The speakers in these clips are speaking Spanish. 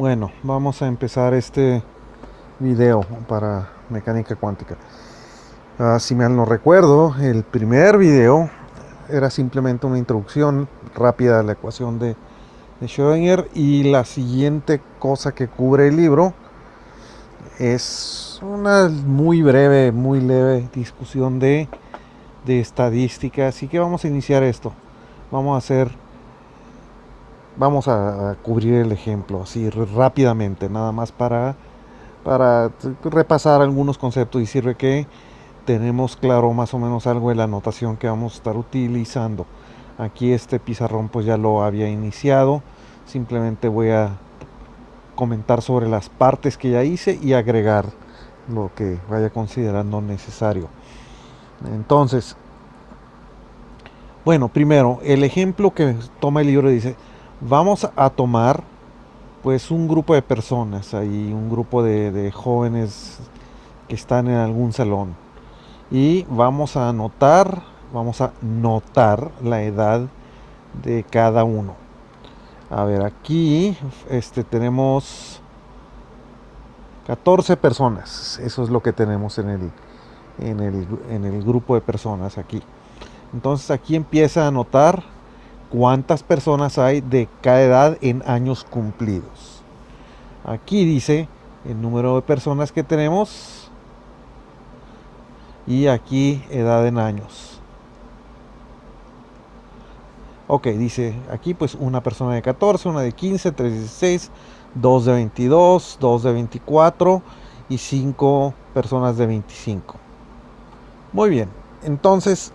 Bueno, vamos a empezar este video para mecánica cuántica. Si mal no recuerdo, el primer video era simplemente una introducción rápida a la ecuación de Schrödinger, y la siguiente cosa que cubre el libro es una muy leve discusión de estadística. Así que vamos a iniciar esto. Vamos a hacer Vamos a cubrir el ejemplo así rápidamente, nada más para repasar algunos conceptos, y sirve que tenemos claro más o menos algo de la notación que vamos a estar utilizando. Aquí este pizarrón pues ya lo había iniciado, simplemente voy a comentar sobre las partes que ya hice y agregar lo que vaya considerando necesario. Entonces, bueno, primero, el ejemplo que toma el libro dice, vamos a tomar pues un grupo de personas, ahí un grupo de jóvenes que están en algún salón, y vamos a notar la edad de cada uno. A ver, aquí tenemos 14 personas, eso es lo que tenemos en el grupo de personas aquí. Entonces aquí empieza a notar cuántas personas hay de cada edad en años cumplidos. Aquí dice el número de personas que tenemos y aquí edad en años. Ok, dice aquí pues una persona de 14, una de 15, 3 de 16, 2 de 22, 2 de 24 y 5 personas de 25. Muy bien, entonces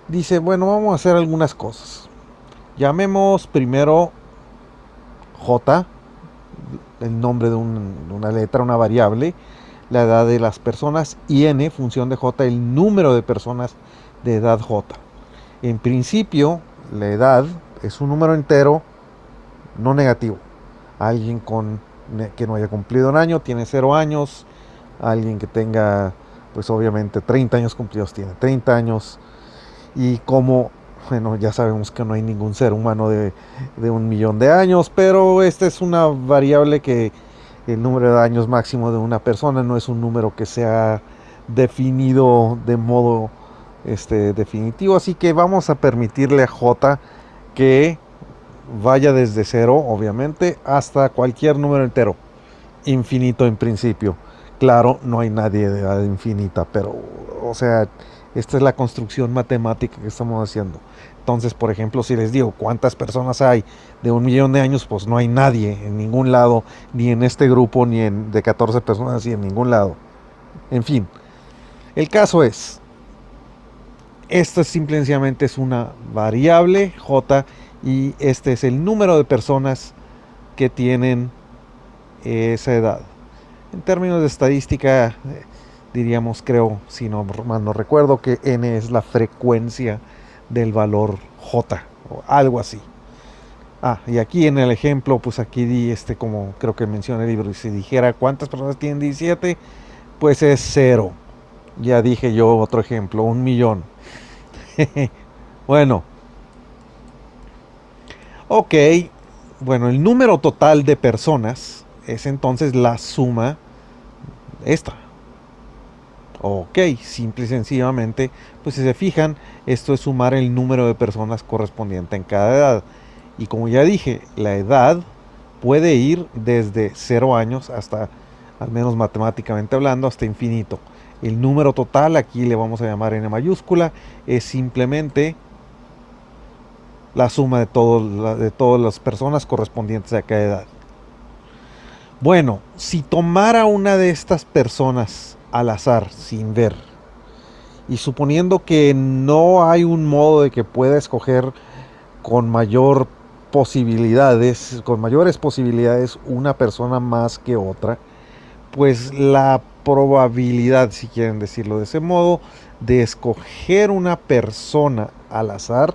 dice, bueno, vamos a hacer algunas cosas. Llamemos primero J, el nombre de una letra, una variable, la edad de las personas, y N, función de J, el número de personas de edad J. En principio, la edad es un número entero no negativo. Alguien que no haya cumplido un año tiene 0 años. Alguien que tenga, pues obviamente 30 años cumplidos tiene 30 años. Y como, bueno, ya sabemos que no hay ningún ser humano de 1 millón de años, pero esta es una variable que el número de años máximo de una persona no es un número que sea definido de modo definitivo, así que vamos a permitirle a J que vaya desde 0, obviamente, hasta cualquier número entero, infinito en principio. Claro, no hay nadie de edad infinita, pero, o sea, esta es la construcción matemática que estamos haciendo. Entonces, por ejemplo, si les digo cuántas personas hay de 1 millón de años, pues no hay nadie en ningún lado, ni en este grupo, ni de 14 personas, y en ningún lado. En fin, el caso es, esto simplemente es una variable J, y este es el número de personas que tienen esa edad. En términos de estadística, diríamos, creo, si no mal no recuerdo, que n es la frecuencia del valor j o algo así. Y aquí en el ejemplo, pues aquí di como creo que menciona el libro, y si dijera cuántas personas tienen 17, pues es 0. Ya dije yo otro ejemplo, 1 millón. Bueno, ok, bueno, el número total de personas es entonces la suma esta. Ok, simple y sencillamente, pues si se fijan, esto es sumar el número de personas correspondiente en cada edad. Y como ya dije, la edad puede ir desde 0 años hasta, al menos matemáticamente hablando, hasta infinito. El número total, aquí le vamos a llamar n mayúscula, es simplemente la suma de todas las personas correspondientes a cada edad. Bueno, si tomara una de estas personas al azar, sin ver, y suponiendo que no hay un modo de que pueda escoger con con mayores posibilidades una persona más que otra, pues la probabilidad, si quieren decirlo de ese modo, de escoger una persona al azar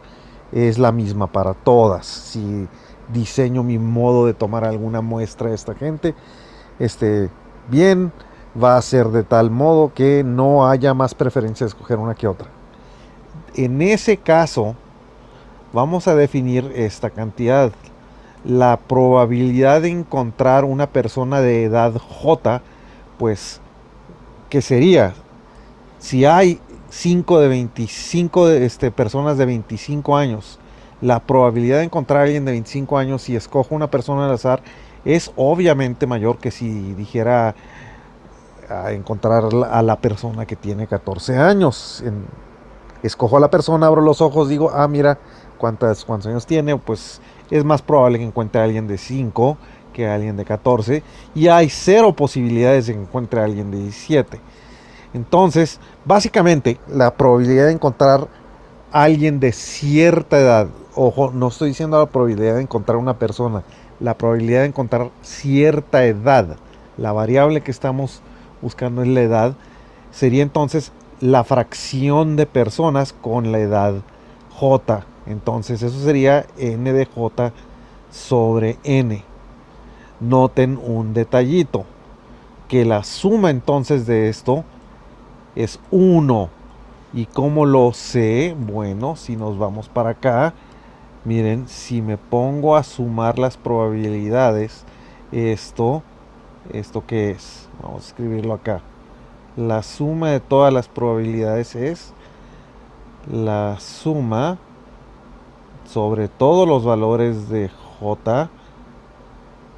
es la misma para todas. Si diseño mi modo de tomar alguna muestra de esta gente, bien, va a ser de tal modo que no haya más preferencia de escoger una que otra. En ese caso, vamos a definir esta cantidad. la probabilidad de encontrar una persona de edad J, pues, ¿qué sería? Si hay 5 de 25 personas de 25 años, la probabilidad de encontrar a alguien de 25 años si escojo una persona al azar es obviamente mayor que si dijera a encontrar a la persona que tiene 14 años. Escojo a la persona, abro los ojos, digo, ah, mira, cuántos años tiene, pues es más probable que encuentre a alguien de 5 que a alguien de 14 y hay cero posibilidades de que encuentre a alguien de 17. Entonces, básicamente, la probabilidad de encontrar a alguien de cierta edad, ojo, no estoy diciendo la probabilidad de encontrar una persona, la probabilidad de encontrar cierta edad, la variable que estamos buscando es la edad, sería entonces la fracción de personas con la edad J. Entonces, eso sería n de J sobre n. Noten un detallito, que la suma entonces de esto es 1. ¿Y cómo lo sé? Bueno, si nos vamos para acá, miren, si me pongo a sumar las probabilidades, ¿esto qué es? Vamos a escribirlo acá. La suma de todas las probabilidades es la suma sobre todos los valores de J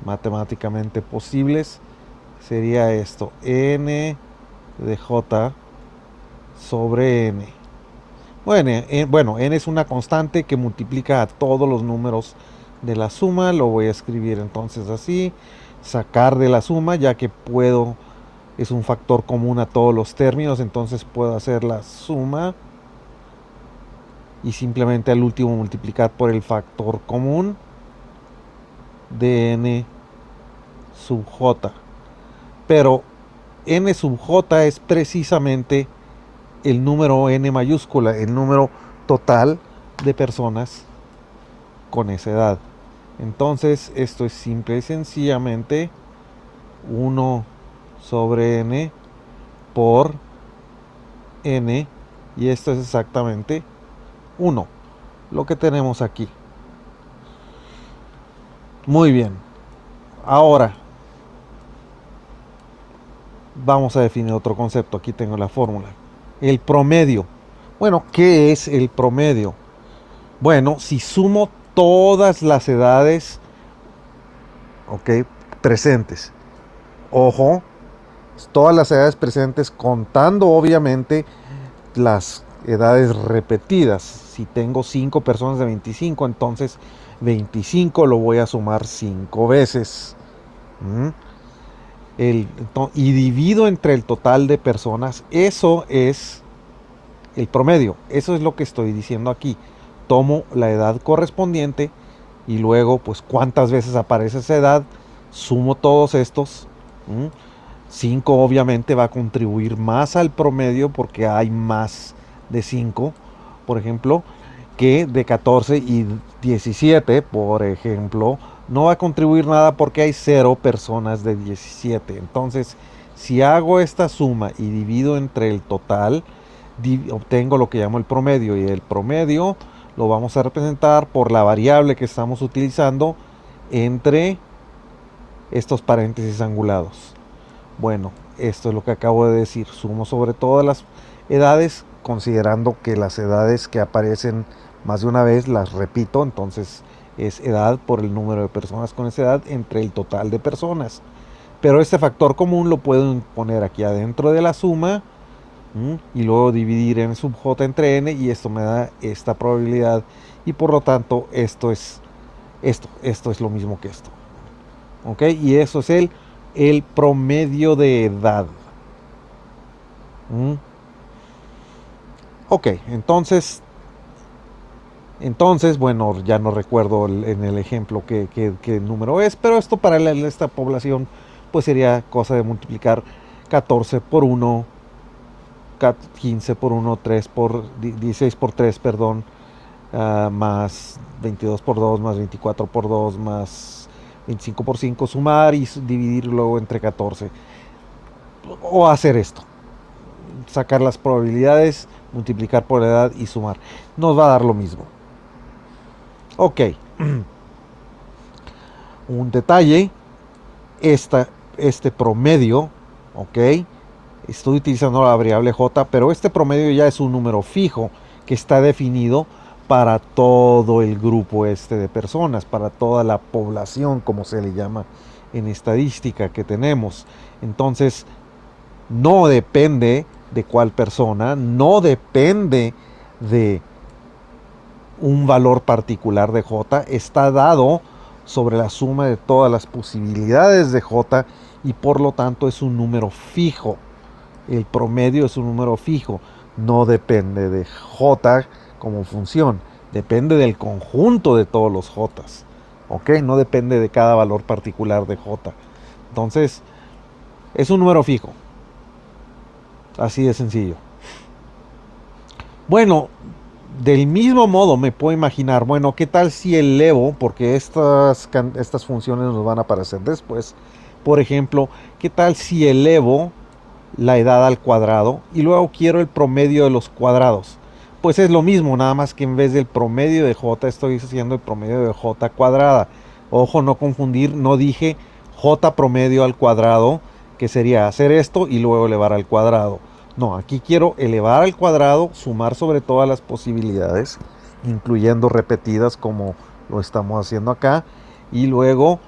matemáticamente posibles. Sería esto, n de J sobre n. Bueno, n es una constante que multiplica a todos los números de la suma. Lo voy a escribir entonces así. Sacar de la suma, ya que puedo, es un factor común a todos los términos, entonces puedo hacer la suma y simplemente al último multiplicar por el factor común de n sub j. Pero n sub j es precisamente el número n mayúscula, el número total de personas con esa edad. Entonces esto es simple y sencillamente 1 sobre n por n, y esto es exactamente 1, lo que tenemos aquí. Muy bien, ahora vamos a definir otro concepto. Aquí tengo la fórmula. El promedio. Bueno, ¿qué es el promedio? Bueno, si sumo todas las edades, ok, presentes. Ojo, todas las edades presentes contando obviamente las edades repetidas. Si tengo 5 personas de 25, entonces 25 lo voy a sumar 5 veces. Y divido entre el total de personas. Eso es el promedio. Eso es lo que estoy diciendo aquí. Tomo la edad correspondiente y luego pues cuántas veces aparece esa edad, sumo todos estos. 5 obviamente va a contribuir más al promedio porque hay más de 5, por ejemplo, que de 14 y 17, por ejemplo, no va a contribuir nada porque hay 0 personas de 17. Entonces, si hago esta suma y divido entre el total, obtengo lo que llamo el promedio, y el promedio lo vamos a representar por la variable que estamos utilizando entre estos paréntesis angulados. Bueno, esto es lo que acabo de decir. Sumo sobre todas las edades, considerando que las edades que aparecen más de una vez las repito, entonces es edad por el número de personas con esa edad entre el total de personas. Pero este factor común lo puedo poner aquí adentro de la suma y luego dividir n sub j entre n, y esto me da esta probabilidad, y por lo tanto esto es lo mismo que esto. ¿Ok? Y eso es el promedio de edad. Ok, entonces, bueno, ya no recuerdo en el ejemplo qué número es, pero esto para esta población pues sería cosa de multiplicar 14 por 1, 15 por 1, 16 por 3, perdón, más 22 por 2, más 24 por 2, más 25 por 5, sumar y dividir luego entre 14. O hacer esto, sacar las probabilidades, multiplicar por la edad y sumar. Nos va a dar lo mismo. Ok. un detalle, este promedio, ok, estoy utilizando la variable j, pero este promedio ya es un número fijo que está definido para todo el grupo de personas, para toda la población, como se le llama en estadística que tenemos. Entonces, no depende de cuál persona, no depende de un valor particular de j, está dado sobre la suma de todas las posibilidades de j y por lo tanto es un número fijo. El promedio es un número fijo, no depende de j como función, depende del conjunto de todos los j, ¿ok? No depende de cada valor particular de j. Entonces, es un número fijo. Así de sencillo. Bueno, del mismo modo me puedo imaginar, bueno, ¿qué tal si elevo? Porque estas funciones nos van a aparecer después. Por ejemplo, ¿qué tal si elevo la edad al cuadrado y luego quiero el promedio de los cuadrados? Pues es lo mismo, nada más que en vez del promedio de j estoy haciendo el promedio de j cuadrada. Ojo, no confundir, no dije j promedio al cuadrado, que sería hacer esto y luego elevar al cuadrado. No, aquí quiero elevar al cuadrado, sumar sobre todas las posibilidades, incluyendo repetidas como lo estamos haciendo acá, y luego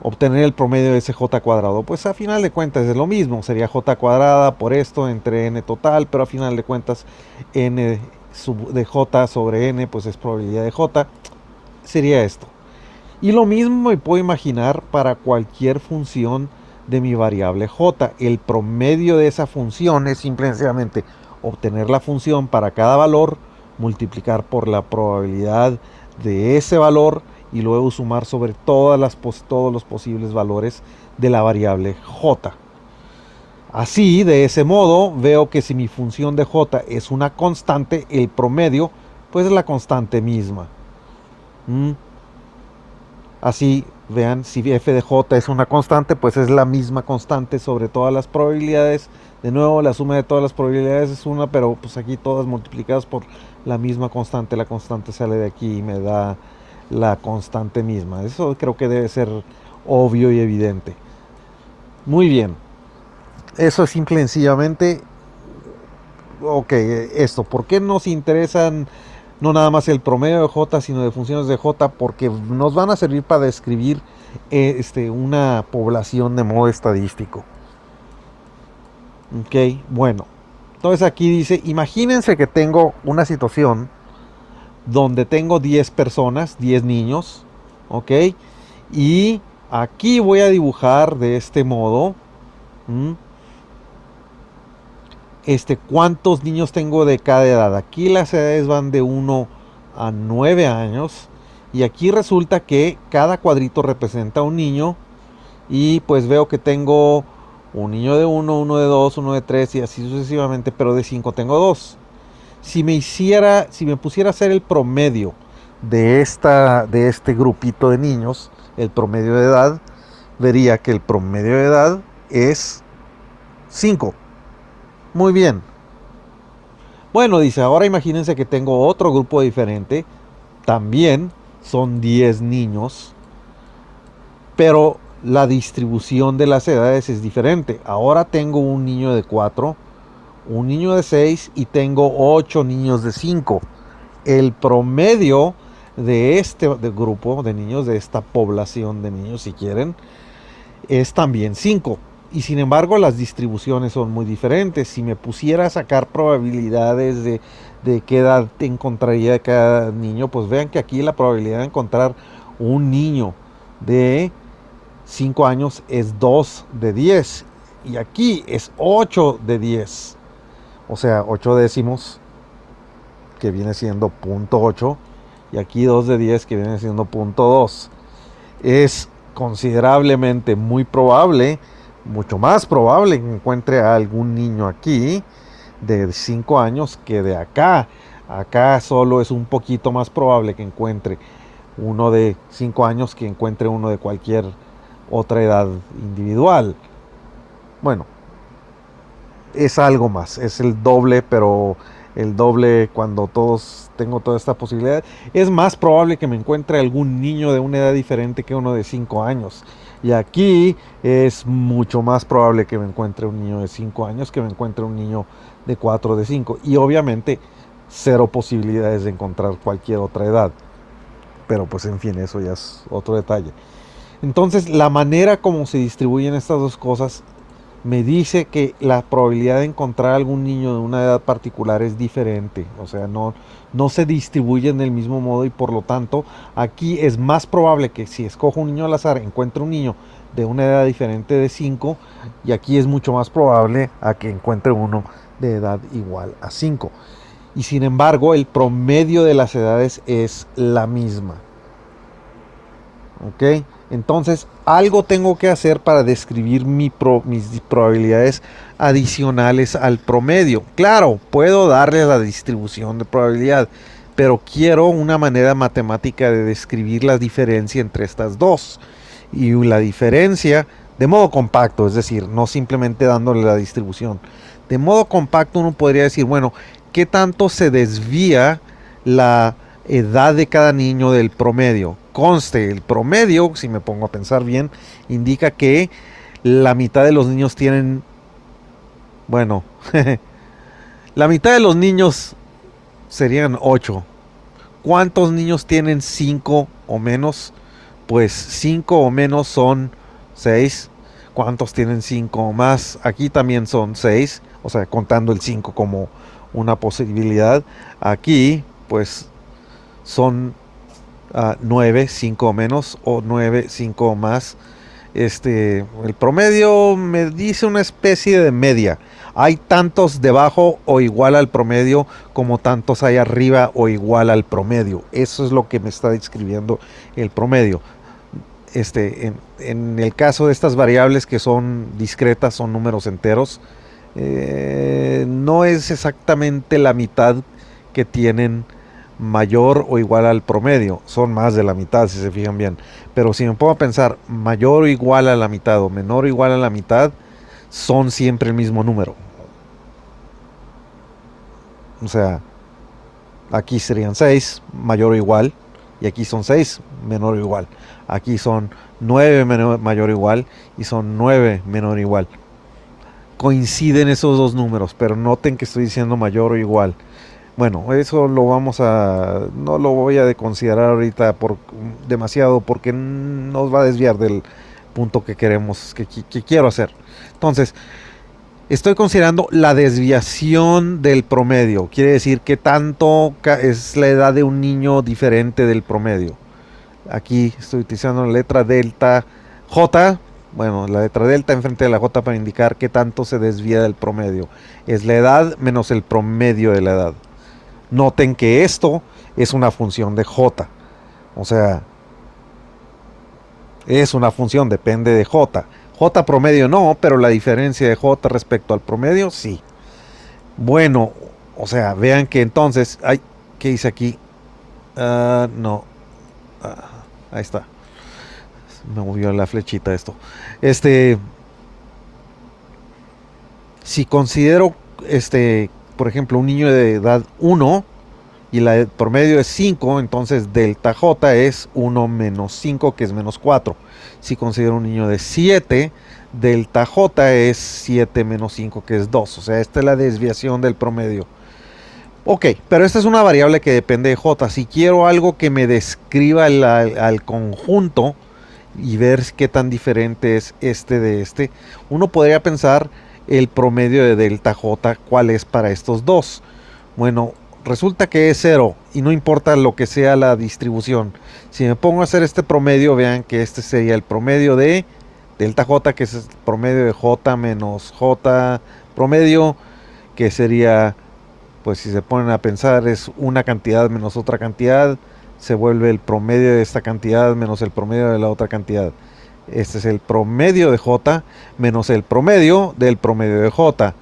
obtener el promedio de ese j cuadrado. Pues a final de cuentas es lo mismo, sería j cuadrada por esto entre n total, pero a final de cuentas n de j sobre n pues es probabilidad de j, sería esto. Y lo mismo me puedo imaginar para cualquier función de mi variable j. El promedio de esa función es simplemente obtener la función para cada valor, multiplicar por la probabilidad de ese valor y luego sumar sobre todos los posibles valores de la variable j. Así, de ese modo, veo que si mi función de j es una constante, el promedio pues es la constante misma. Así, vean, si f de j es una constante, pues es la misma constante sobre todas las probabilidades. De nuevo, la suma de todas las probabilidades es una, pero pues aquí todas multiplicadas por la misma constante. La constante sale de aquí y me da la constante misma. Eso creo que debe ser obvio y evidente. Muy bien. Eso es simple y sencillamente. Ok, esto. ¿Por qué nos interesan no nada más el promedio de j, sino de funciones de j? Porque nos van a servir para describir una población de modo estadístico. Ok, bueno. Entonces aquí dice, imagínense que tengo una situación donde tengo 10 personas, 10 niños, ok, y aquí voy a dibujar de este modo, cuántos niños tengo de cada edad. Aquí las edades van de 1 a 9 años y aquí resulta que cada cuadrito representa un niño y pues veo que tengo un niño de 1, uno de 2, uno de 3 y así sucesivamente, pero de 5 tengo 2. Si me pusiera a hacer el promedio de este grupito de niños, el promedio de edad, vería que el promedio de edad es 5. Muy bien. Bueno, dice, ahora imagínense que tengo otro grupo diferente. También son 10 niños. Pero la distribución de las edades es diferente. Ahora tengo un niño de 4, un niño de 6 y tengo 8 niños de 5. El promedio de grupo de niños, de esta población de niños, si quieren, es también 5. Y sin embargo las distribuciones son muy diferentes. Si me pusiera a sacar probabilidades de qué edad encontraría de cada niño, pues vean que aquí la probabilidad de encontrar un niño de 5 años es 2 de 10. Y aquí es 8 de 10. O sea, 8 décimos, que viene siendo 0.8. Y aquí 2 de 10, que viene siendo 0.2. Es considerablemente muy probable, mucho más probable que encuentre a algún niño aquí de 5 años que de acá. Acá solo es un poquito más probable que encuentre uno de 5 años que encuentre uno de cualquier otra edad individual. Bueno, es algo más, es el doble, pero el doble cuando todos tengo toda esta posibilidad. Es más probable que me encuentre algún niño de una edad diferente que uno de 5 años. Y aquí es mucho más probable que me encuentre un niño de 5 años que me encuentre un niño de 4 o de 5. Y obviamente cero posibilidades de encontrar cualquier otra edad. Pero pues en fin, eso ya es otro detalle. Entonces la manera como se distribuyen estas dos cosas me dice que la probabilidad de encontrar algún niño de una edad particular es diferente. O sea, no se distribuyen del mismo modo y por lo tanto aquí es más probable que si escojo un niño al azar encuentre un niño de una edad diferente de 5 y aquí es mucho más probable a que encuentre uno de edad igual a 5. Y sin embargo el promedio de las edades es la misma. ¿Ok? Entonces, algo tengo que hacer para describir mis probabilidades adicionales al promedio. Claro, puedo darle la distribución de probabilidad, pero quiero una manera matemática de describir la diferencia entre estas dos. Y la diferencia de modo compacto, es decir, no simplemente dándole la distribución. De modo compacto uno podría decir, bueno, ¿qué tanto se desvía la edad de cada niño del promedio? Conste, el promedio, si me pongo a pensar bien, indica que la mitad de los niños tienen, bueno, la mitad de los niños serían 8. ¿Cuántos niños tienen 5 o menos? Pues 5 o menos son 6. ¿Cuántos tienen 5 o más? Aquí también son 6, o sea, contando el 5 como una posibilidad. Aquí, pues, son 9, 5 o menos, o 9, 5 o más. El promedio me dice una especie de media. Hay tantos debajo o igual al promedio como tantos hay arriba o igual al promedio. Eso es lo que me está describiendo el promedio. En el caso de estas variables que son discretas, son números enteros, no es exactamente la mitad que tienen mayor o igual al promedio, son más de la mitad si se fijan bien, pero si me pongo a pensar mayor o igual a la mitad o menor o igual a la mitad, son siempre el mismo número. O sea, aquí serían 6 mayor o igual, y aquí son 6 menor o igual, aquí son 9 mayor o igual y son 9 menor o igual. Coinciden esos dos números, pero noten que estoy diciendo mayor o igual. Bueno, eso no lo voy a considerar ahorita demasiado porque nos va a desviar del punto que queremos, que quiero hacer. Entonces, estoy considerando la desviación del promedio. Quiere decir que tanto es la edad de un niño diferente del promedio. Aquí estoy utilizando la letra delta J. Bueno, la letra delta enfrente de la J para indicar qué tanto se desvía del promedio. Es la edad menos el promedio de la edad. Noten que esto es una función de J. O sea, es una función, depende de J. J promedio no, pero la diferencia de J respecto al promedio sí. Bueno, o sea, vean que entonces, ay, ¿qué hice aquí? No, ahí está. Me movió la flechita esto. Si considero, por ejemplo, un niño de edad 1 y la promedio es 5, entonces delta J es 1 menos 5, que es menos 4. Si considero un niño de 7, delta J es 7 menos 5, que es 2. O sea, esta es la desviación del promedio. Ok, pero esta es una variable que depende de J. Si quiero algo que me describa al conjunto y ver qué tan diferente es de uno podría pensar el promedio de delta J, cuál es para estos dos. Bueno, resulta que es 0 y no importa lo que sea la distribución. Si me pongo a hacer este promedio, vean que este sería el promedio de delta J, que es el promedio de J menos J promedio, que sería, pues si se ponen a pensar, es una cantidad menos otra cantidad, se vuelve el promedio de esta cantidad menos el promedio de la otra cantidad. Este es el promedio de J menos el promedio del promedio de J.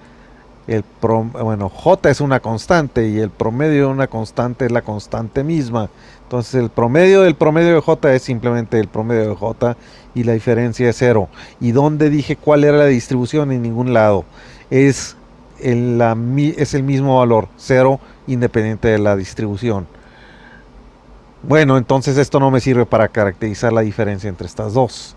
Bueno, J es una constante y el promedio de una constante es la constante misma. Entonces el promedio del promedio de J es simplemente el promedio de J y la diferencia es 0. ¿Y dónde dije cuál era la distribución? En ningún lado. Es es el mismo valor, 0, independiente de la distribución. Bueno, entonces esto no me sirve para caracterizar la diferencia entre estas dos.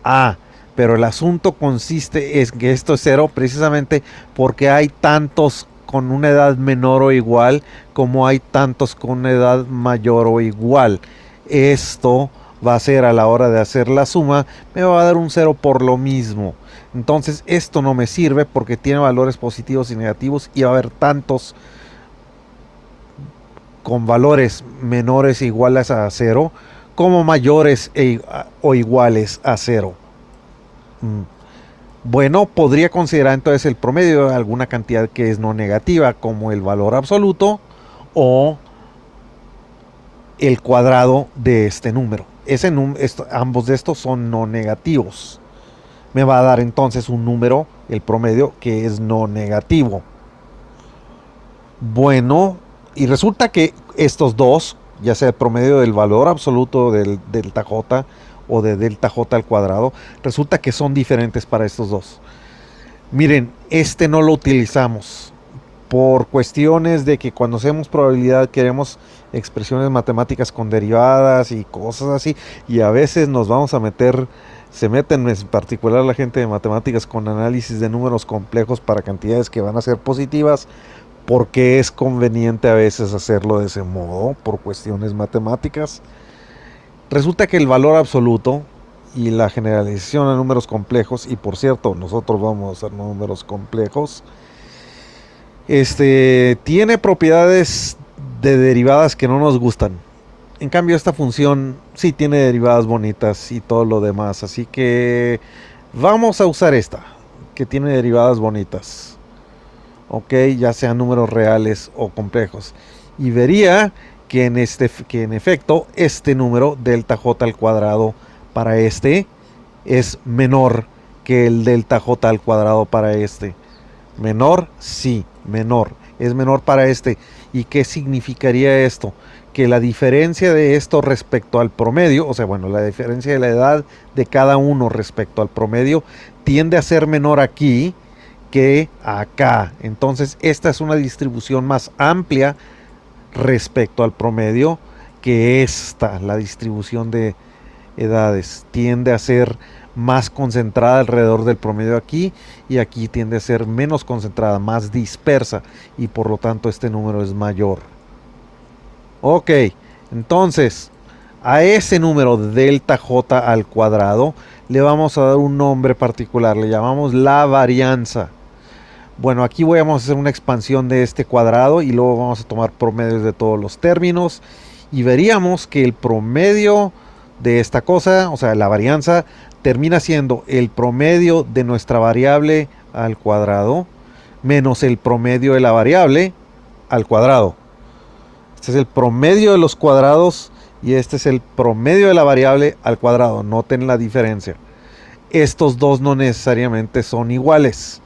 Ah, pero el asunto consiste en que esto es 0 precisamente porque hay tantos con una edad menor o igual como hay tantos con una edad mayor o igual. Esto va a ser, a la hora de hacer la suma, me va a dar un 0 por lo mismo. Entonces esto no me sirve porque tiene valores positivos y negativos y va a haber tantos con valores menores e iguales a 0 como mayores o iguales a 0. Bueno, podría considerar entonces el promedio de alguna cantidad que es no negativa, como el valor absoluto o el cuadrado de este número. Ambos de estos son no negativos. Me va a dar entonces un número, el promedio, que es no negativo. Bueno, y resulta que estos dos, ya sea el promedio del valor absoluto del delta j o de delta j al cuadrado, resulta que son diferentes para estos dos. Miren, este no lo utilizamos por cuestiones de que cuando hacemos probabilidad queremos expresiones matemáticas con derivadas y cosas así, y a veces nos vamos a meter, se meten en particular la gente de matemáticas con análisis de números complejos para cantidades que van a ser positivas, porque es conveniente a veces hacerlo de ese modo por cuestiones matemáticas. Resulta que el valor absoluto y la generalización a números complejos, y por cierto, nosotros vamos a hacer números complejos, tiene propiedades de derivadas que no nos gustan. En cambio, esta función sí tiene derivadas bonitas y todo lo demás, así que vamos a usar esta, que tiene derivadas bonitas. Ok, ya sean números reales o complejos. Y vería que en efecto este número delta j al cuadrado para este es menor que el delta j al cuadrado para este. ¿Menor? Sí, menor. Es menor para este. ¿Y qué significaría esto? Que la diferencia de esto respecto al promedio, o sea, bueno, la diferencia de la edad de cada uno respecto al promedio tiende a ser menor aquí que acá. Entonces, esta es una distribución más amplia respecto al promedio que esta, la distribución de edades. Tiende a ser más concentrada alrededor del promedio aquí y aquí tiende a ser menos concentrada, más dispersa y por lo tanto este número es mayor. Ok, entonces a ese número delta j al cuadrado le vamos a dar un nombre particular, le llamamos la varianza. Bueno, aquí vamos a hacer una expansión de este cuadrado y luego vamos a tomar promedios de todos los términos y veríamos que el promedio de esta cosa, o sea, la varianza, termina siendo el promedio de nuestra variable al cuadrado menos el promedio de la variable al cuadrado. Este es el promedio de los cuadrados y este es el promedio de la variable al cuadrado. Noten la diferencia. Estos dos no necesariamente son iguales.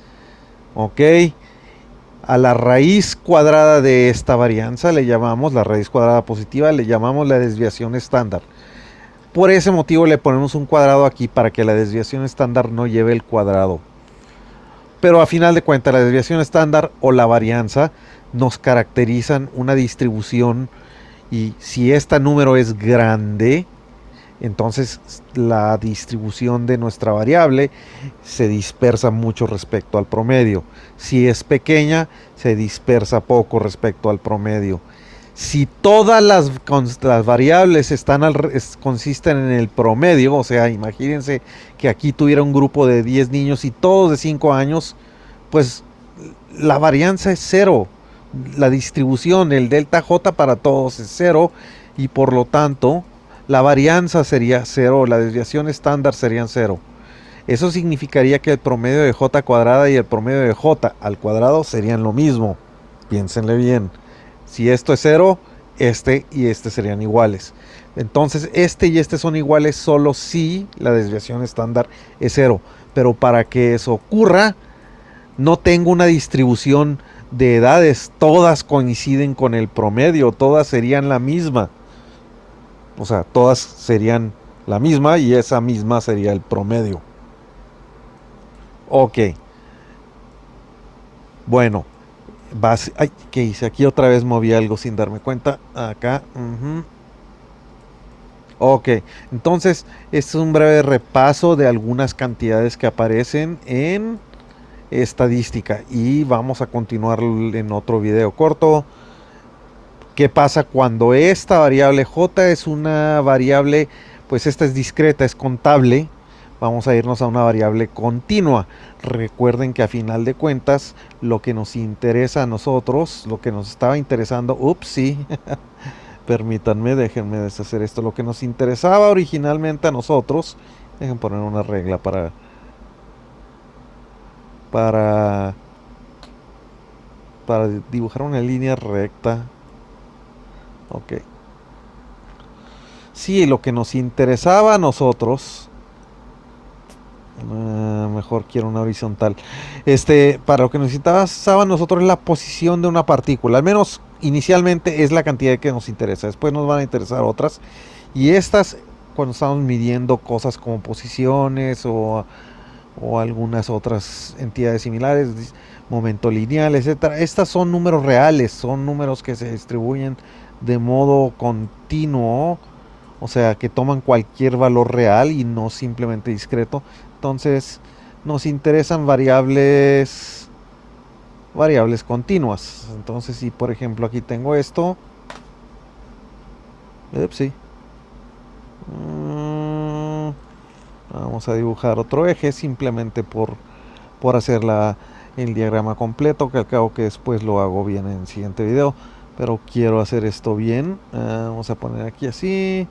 Ok, a la raíz cuadrada de esta varianza le llamamos, la raíz cuadrada positiva, le llamamos la desviación estándar. Por ese motivo le ponemos un cuadrado aquí para que la desviación estándar no lleve el cuadrado. Pero a final de cuentas la desviación estándar o la varianza nos caracterizan una distribución y si este número es grande, entonces la distribución de nuestra variable se dispersa mucho respecto al promedio. Si es pequeña, se dispersa poco respecto al promedio. Si todas las variables consisten en el promedio, o sea, imagínense que aquí tuviera un grupo de 10 niños y todos de 5 años, pues la varianza es 0. La distribución, el delta j para todos es 0 y por lo tanto la varianza sería 0, la desviación estándar serían 0. Eso significaría que el promedio de j cuadrada y el promedio de j al cuadrado serían lo mismo. Piénsenle bien. Si esto es 0, este y este serían iguales. Entonces este y este son iguales solo si la desviación estándar es 0. Pero para que eso ocurra, no tengo una distribución de edades. Todas coinciden con el promedio, todas serían la misma. O sea, todas serían la misma y esa misma sería el promedio. Ok. Bueno, ay, ¿qué hice? Aquí otra vez moví algo sin darme cuenta. Acá. Ok, entonces este es un breve repaso de algunas cantidades que aparecen en estadística y vamos a continuar en otro video corto. ¿Qué pasa cuando esta variable j es una variable, pues esta es discreta, es contable? Vamos a irnos a una variable continua. Recuerden que a final de cuentas lo que nos interesa a nosotros, lo que nos estaba interesando, ups, sí, permítanme, déjenme deshacer esto. Lo que nos interesaba originalmente a nosotros, dejen poner una regla para, para dibujar una línea recta. Ok. Sí, lo que nos interesaba a nosotros, mejor quiero una horizontal. Para lo que nos interesaba a nosotros es la posición de una partícula. Al menos inicialmente es la cantidad que nos interesa. Después nos van a interesar otras. Y estas, cuando estamos midiendo cosas como posiciones o algunas otras entidades similares, momento lineal, etcétera, estas son números reales, son números que se distribuyen de modo continuo, o sea, que toman cualquier valor real y no simplemente discreto. Entonces, nos interesan variables continuas. Entonces, si por ejemplo aquí tengo esto, sí. Vamos a dibujar otro eje simplemente por hacer el diagrama completo, que al cabo que después lo hago bien en el siguiente video, pero quiero hacer esto bien. Vamos a poner aquí así.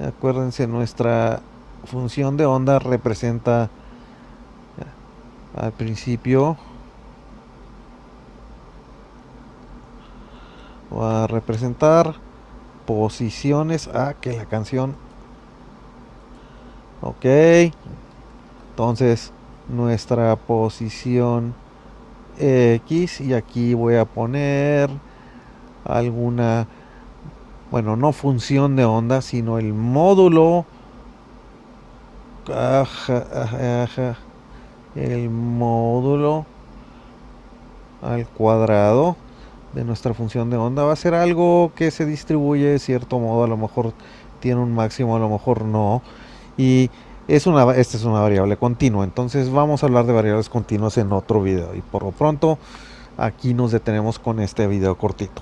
Acuérdense, nuestra función de onda representa al principio, va a representar posiciones. Que la canción. Ok, entonces nuestra posición X, y aquí voy a poner alguna, bueno, no función de onda, sino el módulo, el módulo al cuadrado de nuestra función de onda. Va a ser algo que se distribuye de cierto modo, a lo mejor tiene un máximo, a lo mejor no, y esta es una variable continua. Entonces vamos a hablar de variables continuas en otro video, y por lo pronto aquí nos detenemos con este video cortito.